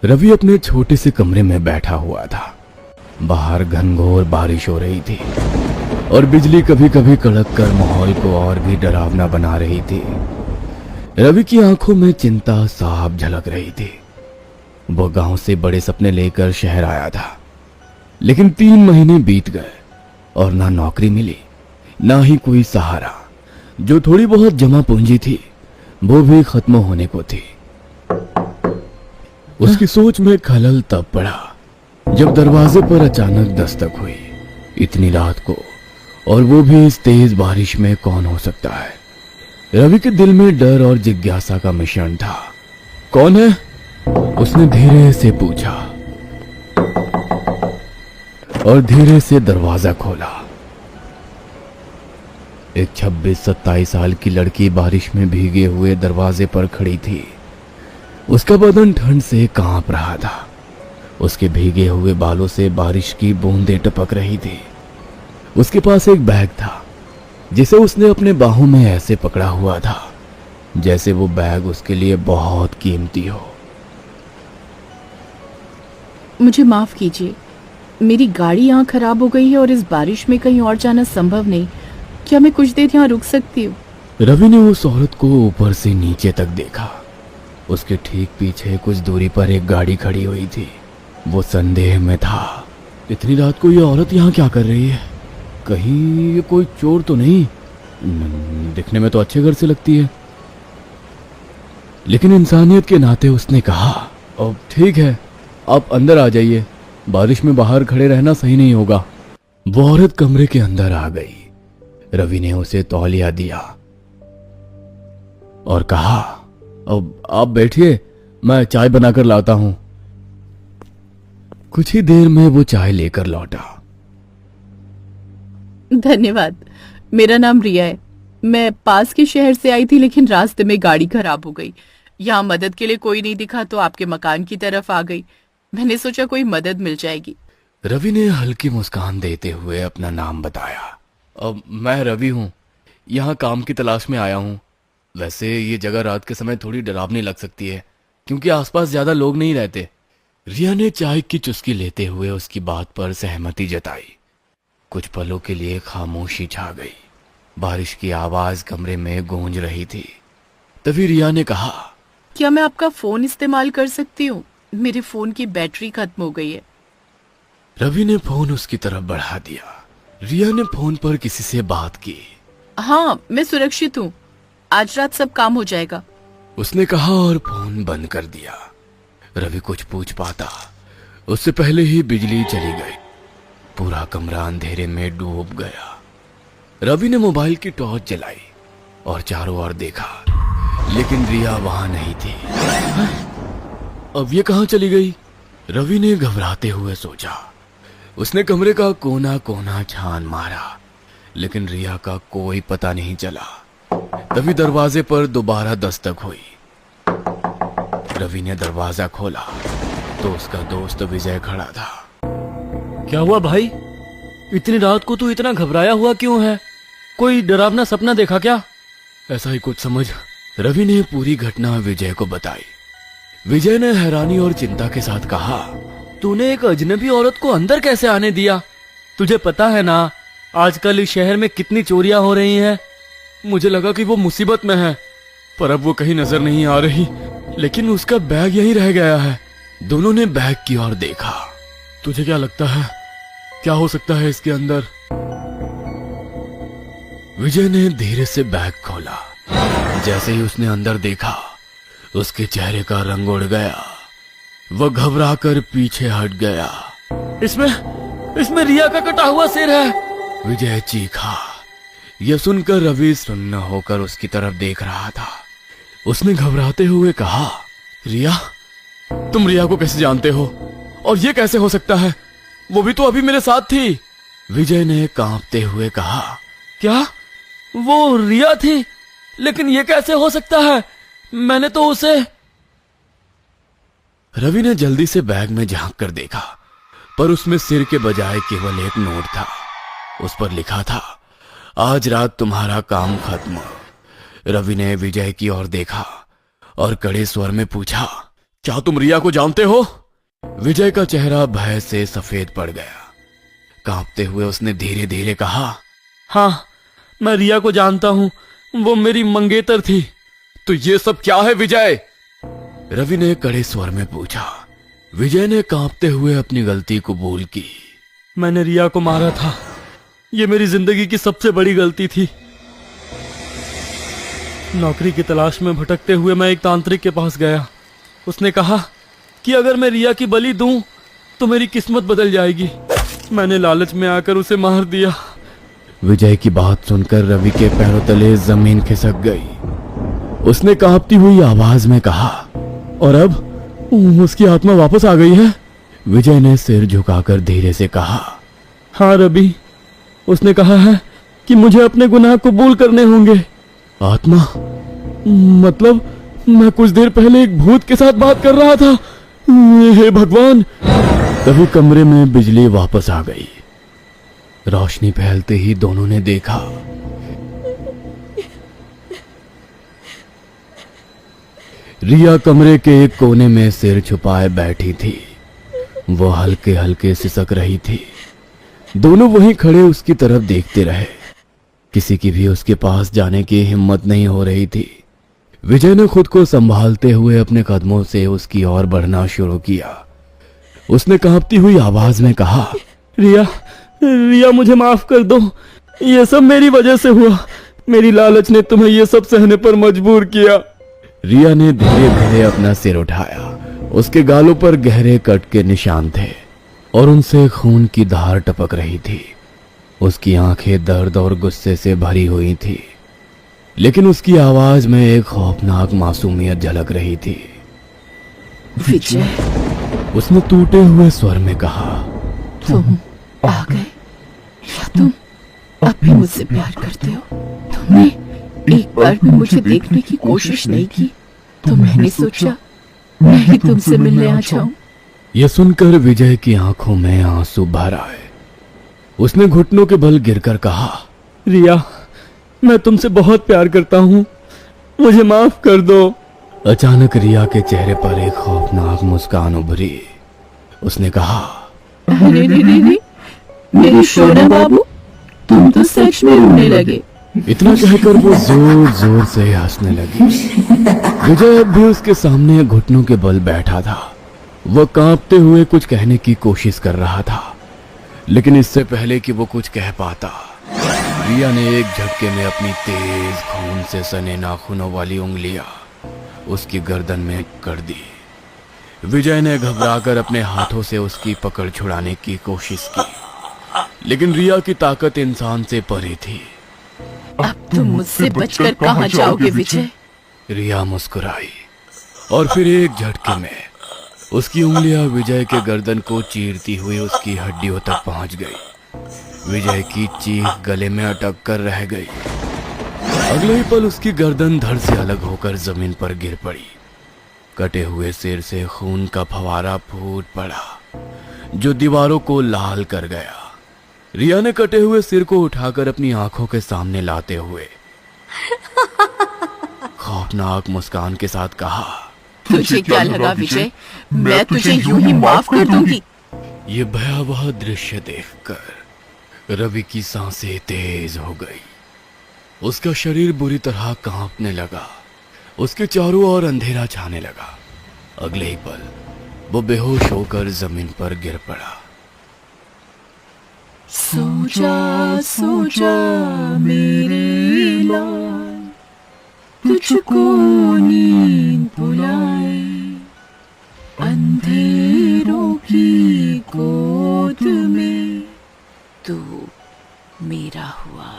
रवि अपने छोटे से कमरे में बैठा हुआ था। बाहर घनघोर बारिश हो रही थी और बिजली कभी कभी कड़क कर माहौल को और भी डरावना बना रही थी। रवि की आंखों में चिंता साफ झलक रही थी। वो गांव से बड़े सपने लेकर शहर आया था, लेकिन 3 महीने बीत गए और ना नौकरी मिली, ना ही कोई सहारा। जो थोड़ी बहुत जमा पूंजी थी वो भी खत्म होने को थी। उसकी सोच में खलल तब पड़ा जब दरवाजे पर अचानक दस्तक हुई। इतनी रात को, और वो भी इस तेज बारिश में, कौन हो सकता है? रवि के दिल में डर और जिज्ञासा का मिश्रण था। कौन है? उसने धीरे से पूछा और धीरे से दरवाजा खोला। एक 26-27 साल की लड़की बारिश में भीगे हुए दरवाजे पर खड़ी थी। उसका बदन ठंड से कांप रहा था। उसके भीगे हुए बालों से बारिश की बूंदें टपक रही थी। उसके पास एक बैग था जिसे उसने अपने बाहों में ऐसे पकड़ा हुआ था जैसे वो बैग उसके लिए बहुत कीमती हो। मुझे माफ कीजिए, मेरी गाड़ी यहाँ खराब हो गई है और इस बारिश में कहीं और जाना संभव नहीं। क्या मैं कुछ देर यहाँ रुक सकती हूँ? रवि ने उस औरत को ऊपर से नीचे तक देखा। उसके ठीक पीछे कुछ दूरी पर एक गाड़ी खड़ी हुई थी। वो संदेह में था, इतनी रात को ये औरत यहाँ क्या कर रही है? कहीं ये कोई चोर तो नहीं? दिखने में तो अच्छे घर से लगती है। लेकिन इंसानियत के नाते उसने कहा, अब ठीक है, आप अंदर आ जाइए, बारिश में बाहर खड़े रहना सही नहीं होगा। वो औरत कमरे के अंदर आ गई। रवि ने उसे तौलिया दिया और कहा, अब आप बैठिए, मैं चाय बनाकर लाता हूं। कुछ ही देर में वो चाय लेकर लौटा। धन्यवाद। मेरा नाम रिया है। मैं पास के शहर से आई थी, लेकिन रास्ते में गाड़ी खराब हो गई। यहाँ मदद के लिए कोई नहीं दिखा तो आपके मकान की तरफ आ गई। मैंने सोचा कोई मदद मिल जाएगी। रवि ने हल्की मुस्कान देते हुए अपना नाम बताया। अब मैं रवि हूँ, यहाँ काम की तलाश में आया हूँ। वैसे ये जगह रात के समय थोड़ी डरावनी लग सकती है क्योंकि आसपास ज्यादा लोग नहीं रहते। रिया ने चाय की चुस्की लेते हुए उसकी बात पर सहमति जताई। कुछ पलों के लिए खामोशी छा गई। बारिश की आवाज कमरे में गूंज रही थी। तभी रिया ने कहा, क्या मैं आपका फोन इस्तेमाल कर सकती हूँ? मेरे फोन की बैटरी खत्म हो गई है। रवि ने फोन उसकी तरफ बढ़ा दिया। रिया ने फोन पर किसी से बात की। हाँ, मैं सुरक्षित हूँ, आज रात सब काम हो जाएगा, उसने कहा और फोन बंद कर दिया। रवि कुछ पूछ पाता उससे पहले ही बिजली चली गई। पूरा कमरा अंधेरे में डूब गया। रवि ने मोबाइल की टॉर्च जलाई और चारों ओर देखा, लेकिन रिया वहां नहीं थी। अब ये कहां चली गई? रवि ने घबराते हुए सोचा। उसने कमरे का कोना कोना छान मारा, लेकिन रिया का कोई पता नहीं चला। तभी दरवाजे पर दोबारा दस्तक हुई। रवि ने दरवाजा खोला तो उसका दोस्त विजय खड़ा था। क्या हुआ भाई? इतनी रात को तू इतना घबराया हुआ क्यों है? कोई डरावना सपना देखा क्या? ऐसा ही कुछ समझ। रवि ने पूरी घटना विजय को बताई। विजय ने हैरानी और चिंता के साथ कहा, तूने एक अजनबी औरत को अंदर कैसे आने दिया? तुझे पता है ना आजकल इस शहर में कितनी चोरियां हो रही हैं। मुझे लगा कि वो मुसीबत में है, पर अब वो कहीं नजर नहीं आ रही। लेकिन उसका बैग यहीं रह गया है। दोनों ने बैग की ओर देखा। तुझे क्या लगता है, क्या हो सकता है इसके अंदर? विजय ने धीरे से बैग खोला। जैसे ही उसने अंदर देखा, उसके चेहरे का रंग उड़ गया। वह घबरा कर पीछे हट गया। इसमें रिया का कटा हुआ सिर है, विजय चीखा। यह सुनकर रवि सुन्न होकर उसकी तरफ देख रहा था। उसने घबराते हुए कहा, रिया? तुम रिया को कैसे जानते हो? और ये कैसे हो सकता है? वो भी तो अभी मेरे साथ थी। विजय ने कांपते हुए कहा। क्या वो रिया थी? लेकिन ये कैसे हो सकता है? मैंने तो उसे। रवि ने जल्दी से बैग में झांक कर देखा, पर उसमें सिर के बजाय केवल एक नोट था। उस पर लिखा था, आज रात तुम्हारा काम खत्म। रवि ने विजय की ओर देखा और कड़े स्वर में पूछा, क्या तुम रिया को जानते हो? विजय का चेहरा भय से सफेद पड़ गया। कांपते हुए उसने धीरे धीरे कहा, हाँ, मैं रिया को जानता हूँ, वो मेरी मंगेतर थी। तो ये सब क्या है विजय? रवि ने कड़े स्वर में पूछा। विजय ने कांपते हुए अपनी गलती कबूल की। मैंने रिया को मारा था, ये मेरी जिंदगी की सबसे बड़ी गलती थी। नौकरी की तलाश में भटकते हुए मैं एक तांत्रिक के पास गया। उसने कहा कि अगर मैं रिया की बलि दूं तो मेरी किस्मत बदल जाएगी। मैंने लालच में आकर उसे मार दिया। विजय की बात सुनकर रवि के पैरों तले जमीन खिसक गई। उसने कांपती हुई आवाज में कहा, और अब उसकी आत्मा वापस आ गई है? विजय ने सिर झुकाकर धीरे से कहा, हाँ रवि, उसने कहा है कि मुझे अपने गुनाह कबूल करने होंगे। आत्मा? मतलब मैं कुछ देर पहले एक भूत के साथ बात कर रहा था। हे भगवान! तभी कमरे में बिजली वापस आ गई। रोशनी फैलते ही दोनों ने देखा रिया कमरे के एक कोने में सिर छुपाए बैठी थी। वो हल्के हल्के सिसक रही थी। दोनों वहीं खड़े उसकी तरफ देखते रहे। किसी की भी उसके पास जाने की हिम्मत नहीं हो रही थी। विजय ने खुद को संभालते हुए अपने कदमों से उसकी ओर बढ़ना शुरू किया। उसने कांपती हुई आवाज में कहा, रिया, रिया मुझे माफ कर दो। ये सब मेरी वजह से हुआ। मेरी लालच ने तुम्हें ये सब सहने पर मजबूर किया। रिया ने धीरे धीरे अपना सिर उठाया। उसके गालों पर गहरे कट के निशान थे और उनसे खून की धार टपक रही थी। उसकी आंखें दर्द और गुस्से से भरी हुई थी, लेकिन उसकी आवाज में एक खौफनाक मासूमियत झलक रही थी। विजय, उसने टूटे हुए स्वर में कहा, तुम आ गए या तुम अब भी मुझसे प्यार करते हो? तुमने एक बार भी मुझे देखने की कोशिश नहीं की तो मैंने सोचा मैं ही तुमसे मिलने आ जाऊं। यह सुनकर विजय की आंखों में आंसू भर आए। उसने घुटनों के बल गिरकर कहा, रिया, मैं तुमसे बहुत प्यार करता हूँ, मुझे माफ कर दो। अचानक रिया के चेहरे पर एक खौफनाक मुस्कान उभरी। उसने कहा, अरे रे रे रे, मेरे शोना बाबू, तुम तो सच में रोने लगे। इतना कहकर वो जोर जोर से हंसने लगी। विजय अब भी उसके सामने घुटनों के बल बैठा था। वह कांपते हुए कुछ कहने की कोशिश कर रहा था, लेकिन इससे पहले कि वो कुछ कह पाता, रिया ने एक झटके में अपनी तेज खून से सने नाखूनों वाली उंगलियां उसकी गर्दन में कर दी। विजय ने घबराकर अपने हाथों से उसकी पकड़ छुड़ाने की कोशिश की, लेकिन रिया की ताकत इंसान से परे थी। अब तुम मुझसे बचकर कहां जाओगे विजय? रिया मुस्कुराई और फिर एक झटके में उसकी उंगलियां विजय के गर्दन को चीरती हुई उसकी हड्डियों तक पहुंच गई। विजय की चीख गले में अटक कर रह गई। अगले ही पल उसकी गर्दन धड़ से अलग होकर जमीन पर गिर पड़ी। कटे हुए सिर से खून का फवारा फूट पड़ा जो दीवारों को लाल कर गया। रिया ने कटे हुए सिर को उठाकर अपनी आंखों के सामने लाते हुए खौफनाक मुस्कान के साथ कहा, तुझे क्या लगा विजय, मैं तुझे यूं ही माफ कर दूंगी? ये भयावह दृश्य देखकर रवि की सांसें तेज हो गई। उसका शरीर बुरी तरह कांपने लगा। उसके चारों ओर अंधेरा छाने लगा। अगले ही पल वो बेहोश होकर जमीन पर गिर पड़ा। सो जा मेरे लाल, तुझको नींद बुलाए, अंधेरों की गोद में तू मेरा हुआ।